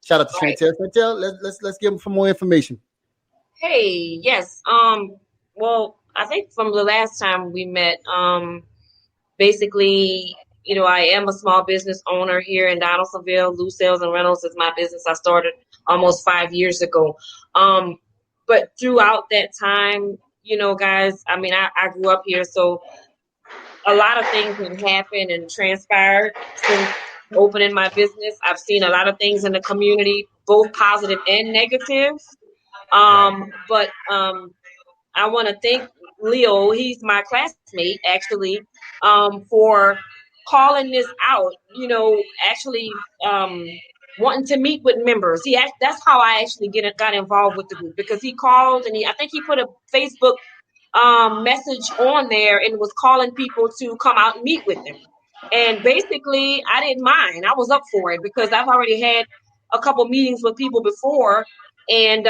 Shout out to Shentelle. Shentelle, let's give them some more information. Hey, yes. Well, I think from the last time we met, basically, I am a small business owner here in Donaldsonville. Lou Sales and Rentals is my business. I started almost 5 years ago. But throughout that time, guys, I mean, I grew up here, so a lot of things have happened and transpired since opening my business. I've seen a lot of things in the community, both positive and negative. But I want to thank Leo. He's my classmate, actually, for calling this out. Actually, wanting to meet with members. That's how I actually got involved with the group, because he called and I think he put a Facebook message on there and was calling people to come out and meet with him. And basically, I didn't mind. I was up for it because I've already had a couple meetings with people before, and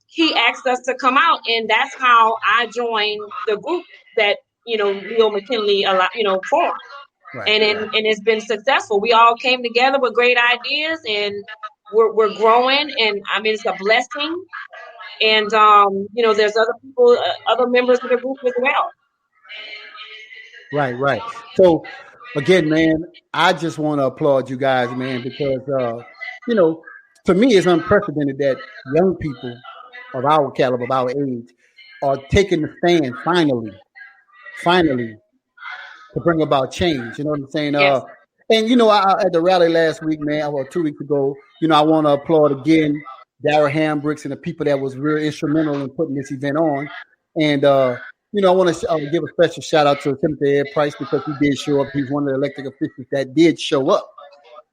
he asked us to come out, and that's how I joined the group that Leo McKinley formed. Right, and it's been successful. We all came together with great ideas, and we're growing, and I mean, it's a blessing. And there's other people, other members of the group as well. Right. So again, man, I just want to applaud you guys, man, because to me, it's unprecedented that young people of our caliber, of our age, are taking the stand finally, to bring about change. You know what I'm saying? Yes. And at the rally last week, man, or 2 weeks ago, I want to applaud again Darrell Hambricks and the people that was real instrumental in putting this event on. And I want to give a special shout out to Timothy Ed Price, because he did show up. He's one of the elected officials that did show up,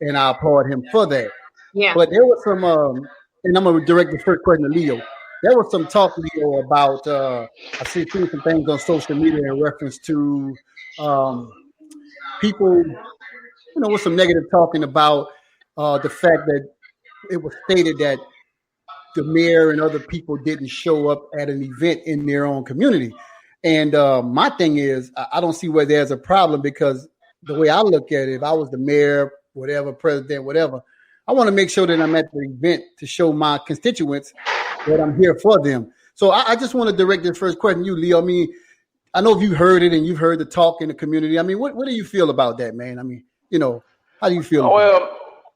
and I applaud him for that. Yeah. But there was some, and I'm gonna direct the first question to Leo. There was some talk, Leo, about I see some things on social media in reference to people, with some negative talking about the fact that it was stated that the mayor and other people didn't show up at an event in their own community. And my thing is, I don't see where there's a problem, because the way I look at it, if I was the mayor, whatever, president, whatever, I want to make sure that I'm at the event to show my constituents that I'm here for them. So I just want to direct this first question to you, Leo. I mean, I know if you heard it and you've heard the talk in the community. I mean, what do you feel about that, man? I mean, how do you feel?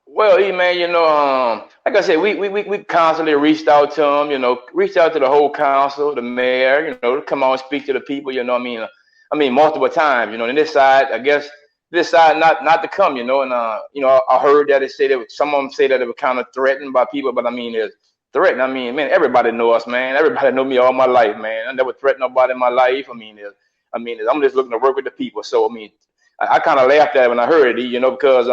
Well, man, like I said, we constantly reached out to him, reached out to the whole council, the mayor, to come on and speak to the people, I mean, multiple times, and this side not to come, and I heard that some of them say that it was kind of threatened by people, but I mean, it's threatened. I mean, man, everybody know us, man. Everybody know me all my life, man. I never threatened nobody in my life. I mean, I'm just looking to work with the people. So, I mean, I kind of laughed at it when I heard it, because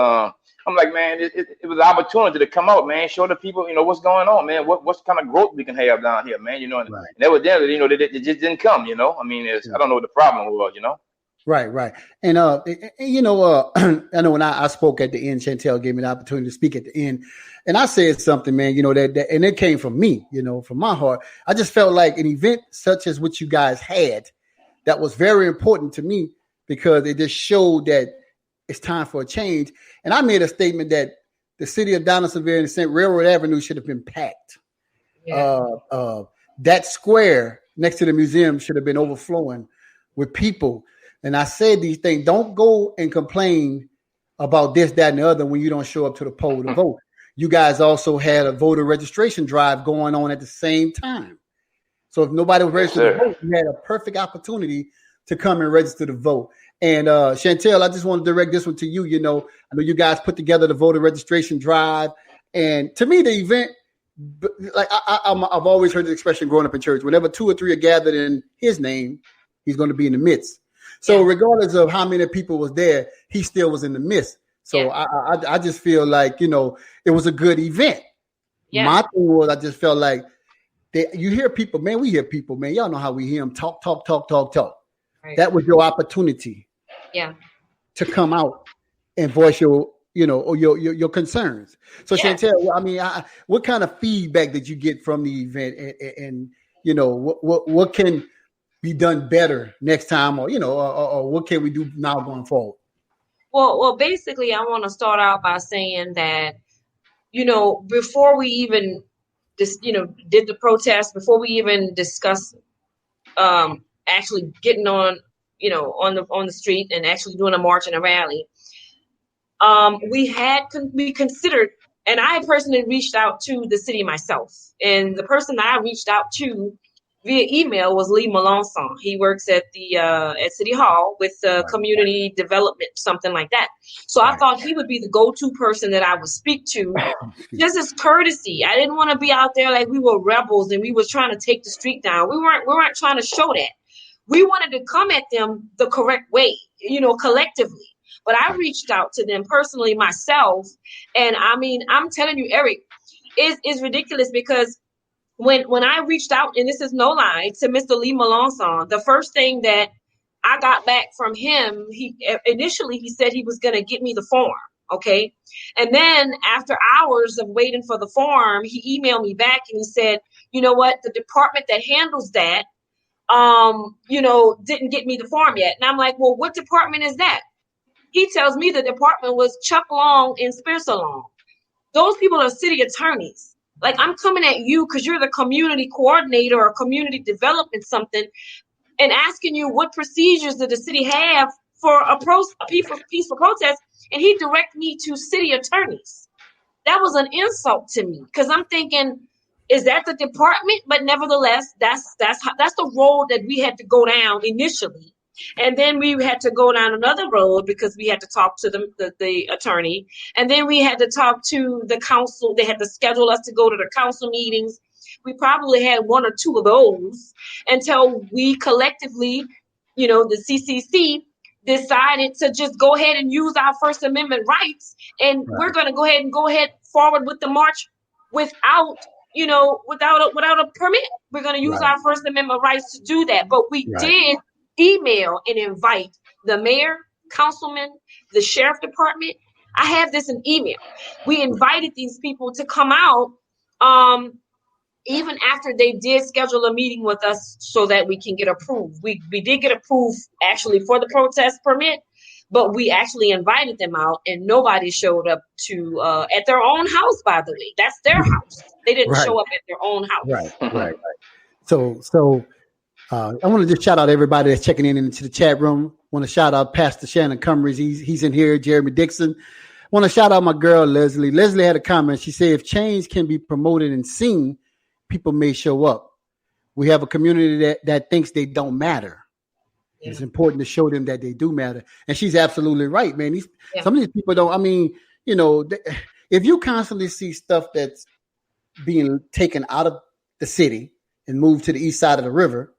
I'm like, man, it was an opportunity to come out, man, show the people, what's going on, man, what kind of growth we can have down here, man, and right. And evidently, they just didn't come, I mean, I don't know what the problem was, Right. And, I know when I spoke at the end, Shentelle gave me the opportunity to speak at the end, and I said something, man, that and it came from me, from my heart. I just felt like an event such as what you guys had, that was very important to me, because it just showed that it's time for a change. And I made a statement that the city of Donaldsonville and St. Railroad Avenue should have been packed. Yeah. That square next to the museum should have been overflowing with people. And I said these things, don't go and complain about this, that, and the other when you don't show up to the poll to vote. You guys also had a voter registration drive going on at the same time. So if nobody was registered to vote, you had a perfect opportunity to come and register to vote. And Shentelle, I just want to direct this one to you. I know you guys put together the voter registration drive. And to me, the event, like I've always heard the expression growing up in church, whenever 2 or 3 are gathered in his name, he's going to be in the midst. So regardless of how many people was there, he still was in the midst. So I just feel like, it was a good event. Yeah. My thing was, I just felt like you hear people, man, we hear people, man. Y'all know how we hear them talk. Right. That was your opportunity. Yeah. To come out and voice your concerns. So Shentelle, I mean, what kind of feedback did you get from the event, and what can be done better next time, or what can we do now going forward? Well, basically, I want to start out by saying that before we even did the protest, before we even discussed actually getting on the street and actually doing a march and a rally, we considered, and I personally reached out to the city myself, and the person that I reached out to via email was Lee Melanson. He works at the at City Hall with community development, something like that. So I thought he would be the go-to person that I would speak to. Just as courtesy. I didn't want to be out there like we were rebels and we was trying to take the street down. We weren't trying to show that. We wanted to come at them the correct way, collectively. But I reached out to them personally myself, and I mean, I'm telling you, Eric, it's ridiculous because when I reached out, and this is no lie, to Mr. Lee Melanson, the first thing that I got back from him, he said he was going to get me the form, okay? And then after hours of waiting for the form, he emailed me back and he said, you know what, the department that handles that, didn't get me the form yet. And I'm like, well, what department is that? He tells me the department was Chuck Long and Spencer Long. Those people are city attorneys. Like, I'm coming at you because you're the community coordinator or community development something, and asking you what procedures does the city have for a peaceful protest, and he directed me to city attorneys. That was an insult to me because I'm thinking, is that the department? But nevertheless, that's the road that we had to go down initially. And then we had to go down another road because we had to talk to the attorney. And then we had to talk to the council. They had to schedule us to go to the council meetings. We probably had one or two of those until we collectively, the CCC, decided to just go ahead and use our First Amendment rights. And we're going to go ahead forward with the march without a permit. We're going to use our First Amendment rights to do that. But we did email and invite the mayor, councilman, the sheriff department. I have this in email. We invited these people to come out even after they did schedule a meeting with us so that we can get approved. We did get approved actually for the protest permit, but we actually invited them out and nobody showed up to at their own house, by the way. That's their house. They didn't show up at their own house. Right. So I want to just shout out everybody that's checking in into the chat room. I want to shout out Pastor Shannon Cummings. He's in here. Jeremy Dixon. I want to shout out my girl, Leslie. Leslie had a comment. She said, if change can be promoted and seen, people may show up. We have a community that thinks they don't matter. Yeah. It's important to show them that they do matter. And she's absolutely right, man. Some of these people don't, if you constantly see stuff that's being taken out of the city and moved to the east side of the river,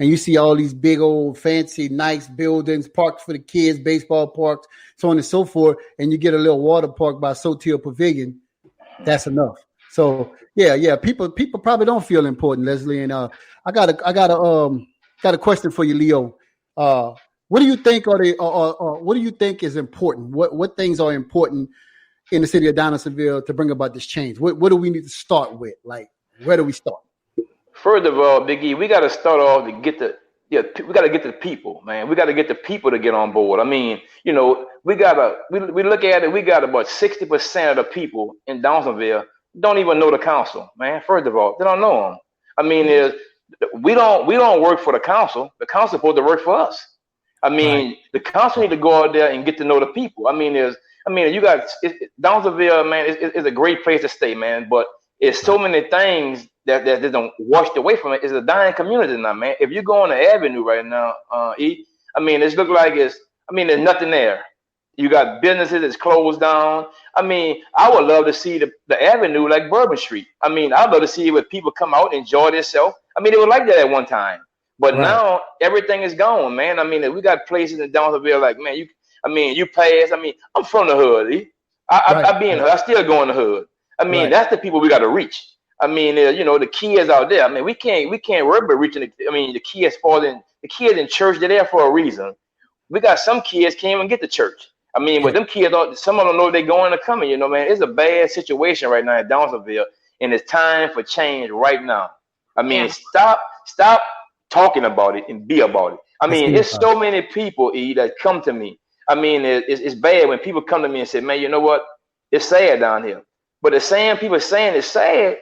and you see all these big old fancy, nice buildings, parks for the kids, baseball parks, so on and so forth, and you get a little water park by Sotil Pavilion, that's enough. So yeah, people probably don't feel important, Leslie. And I got a question for you, Leo. What do you think what do you think is important? What things are important in the city of Donaldsonville to bring about this change? What do we need to start with? Like, where do we start? First of all, Big E, we got to start off to get we got to get to the people, man. We got to get the people to get on board. I mean, we look at it. We got about 60% of the people in Donaldsonville don't even know the council, man. First of all, they don't know them. I mean, we don't work for the council. The council is supposed to work for us. I mean, the council need to go out there and get to know the people. I mean, you got Donaldsonville, man. Is a great place to stay, man. But it's so many things that don't washed away from it. It's a dying community now, man. If you go on the avenue right now, it's look like there's nothing there. You got businesses that's closed down. I mean, I would love to see the avenue like Bourbon Street. I mean, I'd love to see where people come out and enjoy themselves. I mean, they were like that at one time. But now everything is gone, man. I mean, we got places in Donaldsonville like, man, you pass. I mean, I'm from the hood. I be in the hood. I still go in the hood. I mean, that's the people we got to reach. I mean, the kids out there. I mean, we can't worry about reaching. The kids the kids in church. They're there for a reason. We got some kids can't even get to church. I mean, but them kids, some of them know they're going to come. Man, it's a bad situation right now in Donaldsonville, and it's time for change right now. I mean, stop talking about it and be about it. I mean, there's so many people that come to me. I mean, it's bad when people come to me and say, man, you know what? It's sad down here. But the same people saying it's sad,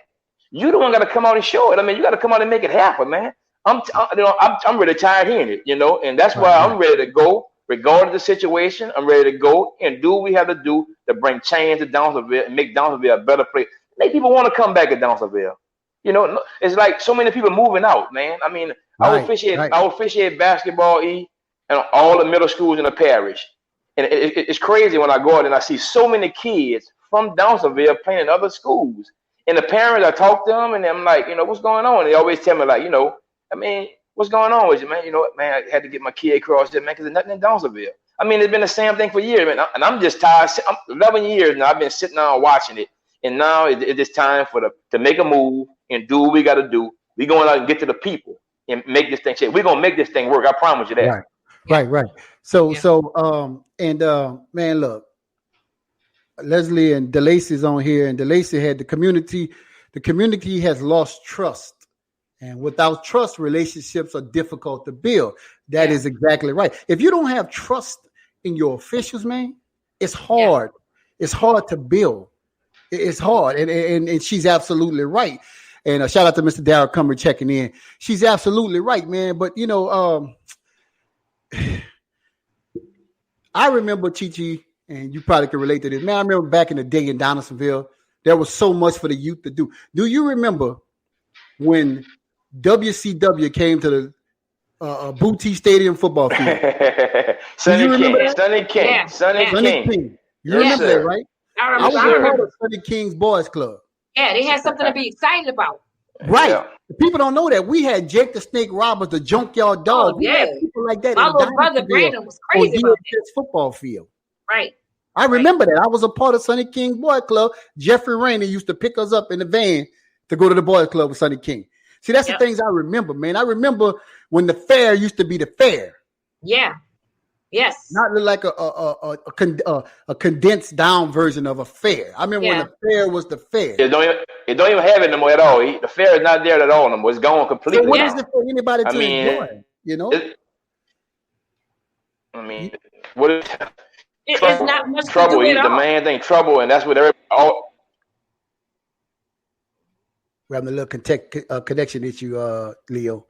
you the one got to come out and show it. I mean, you got to come out and make it happen, man. I'm really tired of hearing it, and that's why I'm ready to go, regardless of the situation. I'm ready to go and do what we have to do to bring change to Donaldsonville and make Donaldsonville a better place. Make people want to come back to Donaldsonville. It's like so many people moving out, man. I mean, I officiate basketball, and all the middle schools in the parish. And it's crazy when I go out and I see so many kids from Donaldsonville playing in other schools. And the parents, I talk to them and I'm like, what's going on? And they always tell me like, I mean, what's going on with you, man? Man, I had to get my kid across there, man, because there's nothing in Donaldsonville. I mean, it's been the same thing for years, man. And I'm just tired. I'm 11 years now. I've been sitting down watching it. And now it's time to make a move and do what we got to do. We're going out and get to the people and make this thing change. We're going to make this thing work. I promise you that. Right. So, man, look, Leslie and DeLacy's on here, and DeLacy had the community has lost trust. And without trust, relationships are difficult to build. That is exactly right. If you don't have trust in your officials, man, it's hard. Yeah. It's hard to build. It's hard. And she's absolutely right. And shout out to Mr. Darryl Cumber checking in. She's absolutely right, man. But, I remember, Chi-Chi, and you probably can relate to this. Man, I remember back in the day in Donaldsonville, there was so much for the youth to do. Do you remember when WCW came to the Booty Stadium football field? Sonny King. You remember that, right? I was a part of Sonny King's Boys Club. Yeah, they had something to be excited about. Right. Yeah. People don't know that. We had Jake the Snake Roberts, the Junkyard Dog. We had people like that. My little brother Brandon was crazy about this football field. Right. I remember that. I was a part of Sonny King's Boys Club. Jeffrey Rainey used to pick us up in the van to go to the Boys Club with Sonny King. See, that's the things I remember, man. I remember when the fair used to be the fair. Yeah. Yes. Not like a condensed down version of a fair. I remember when the fair was the fair. It don't even have it no more at all. The fair is not there at all no more. It's gone completely. So what is it for anybody to enjoy? What is it's not much trouble. To do at the all. man thing trouble, and that's what everybody. We're having a little connection issue, Leo.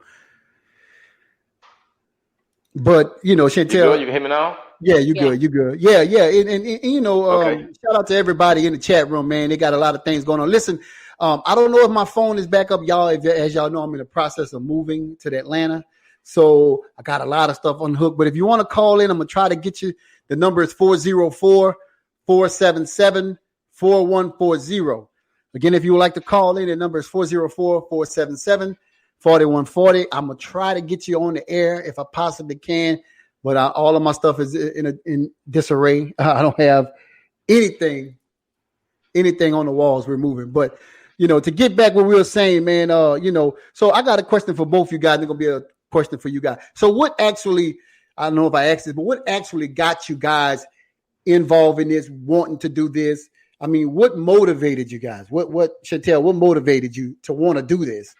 But Shentelle, you can hear me now. Yeah, you good. Yeah. And shout out to everybody in the chat room, man. They got a lot of things going on. Listen, I don't know if my phone is back up, y'all. As y'all know, I'm in the process of moving to Atlanta, so I got a lot of stuff on the hook. But if you want to call in, I'm gonna try to get you. The number is 404-477-4140. Again, if you would like to call in, the number is 404-477-4140. I'm going to try to get you on the air if I possibly can, but all of my stuff is in disarray. I don't have anything on the walls removing. But, to get back what we were saying, man, so I got a question for both you guys. It's going to be a question for you guys. So what actually, I don't know if I asked this, but what actually got you guys involved in this, wanting to do this? I mean, what motivated you guys? What Shentelle, what motivated you to want to do this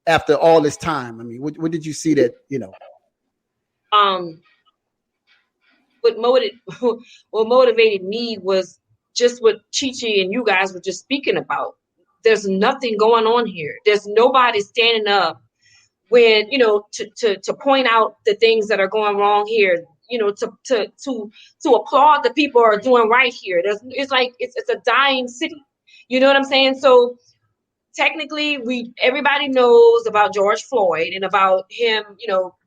after all this time? I mean, what did you see that, What motivated me was just what Chi-Chi and you guys were just speaking about. There's nothing going on here. There's nobody standing up when, to point out the things that are going wrong here. To applaud the people who are doing right here. It's like it's a dying city. You know what I'm saying? So technically, everybody knows about George Floyd and about him,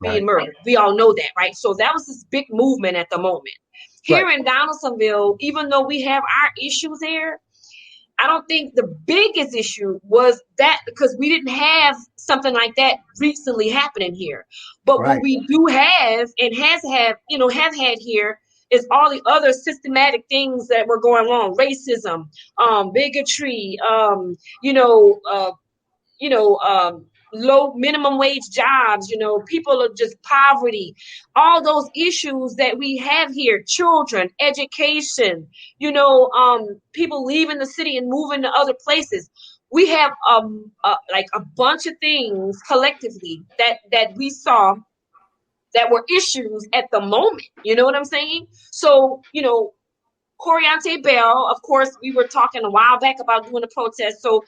being murdered. We all know that, right? So that was this big movement at the moment. Here in Donaldsonville, even though we have our issues here, I don't think the biggest issue was that, because we didn't have something like that recently happening here. But what we do have and have had here is all the other systematic things that were going wrong: racism, bigotry, low minimum wage jobs, people are just poverty, all those issues that we have here, children, education, people leaving the city and moving to other places. We have like a bunch of things collectively that we saw that were issues at the moment. You know what I'm saying? So, Coriante Bell. Of course, we were talking a while back about doing a protest. So